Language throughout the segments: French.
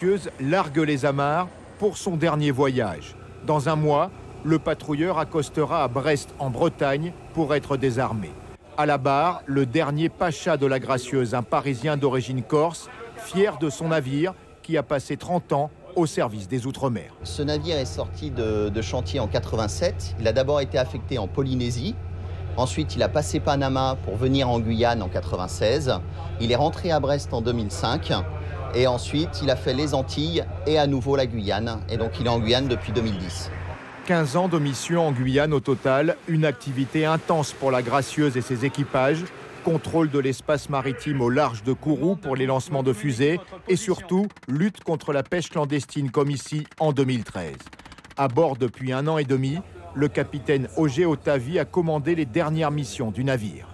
Gracieuse largue les amarres pour son dernier voyage. Dans un mois, le patrouilleur accostera à Brest en Bretagne pour être désarmé. À la barre, le dernier pacha de la Gracieuse, un Parisien d'origine corse, fier de son navire qui a passé 30 ans au service des Outre-mer. Ce navire est sorti de chantier en 87. Il a d'abord été affecté en Polynésie. Ensuite, il a passé Panama pour venir en Guyane en 96. Il est rentré à Brest en 2005. Et ensuite, il a fait les Antilles et à nouveau la Guyane. Et donc, il est en Guyane depuis 2010. 15 ans de mission en Guyane au total, une activité intense pour la Gracieuse et ses équipages, contrôle de l'espace maritime au large de Kourou pour les lancements de fusées et surtout lutte contre la pêche clandestine comme ici en 2013. À bord depuis 1 an et demi, le capitaine Ogé Otavi a commandé les dernières missions du navire.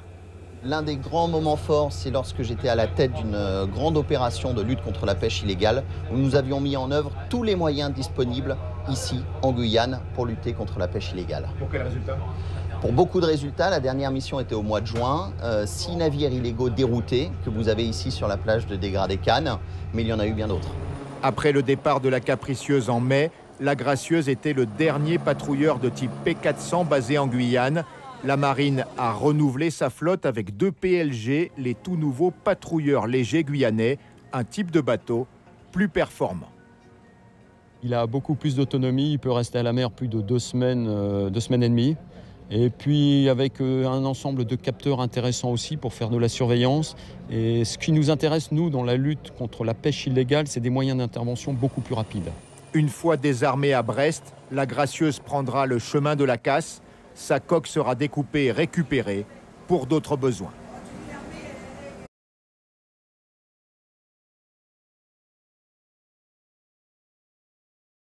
L'un des grands moments forts, c'est lorsque j'étais à la tête d'une grande opération de lutte contre la pêche illégale, où nous avions mis en œuvre tous les moyens disponibles ici, en Guyane, pour lutter contre la pêche illégale. Pour quel résultat ? Pour beaucoup de résultats, la dernière mission était au mois de juin. 6 navires illégaux déroutés, que vous avez ici sur la plage de Dégradé-Cannes, mais il y en a eu bien d'autres. Après le départ de la Capricieuse en mai, la Gracieuse était le dernier patrouilleur de type P400 basé en Guyane. La marine a renouvelé sa flotte avec 2 PLG, les tout nouveaux patrouilleurs légers guyanais, un type de bateau plus performant. Il a beaucoup plus d'autonomie, il peut rester à la mer plus de 2 semaines et demie. Et puis avec un ensemble de capteurs intéressants aussi pour faire de la surveillance. Et ce qui nous intéresse, nous, dans la lutte contre la pêche illégale, c'est des moyens d'intervention beaucoup plus rapides. Une fois désarmée à Brest, la Gracieuse prendra le chemin de la casse. Sa coque sera découpée et récupérée pour d'autres besoins.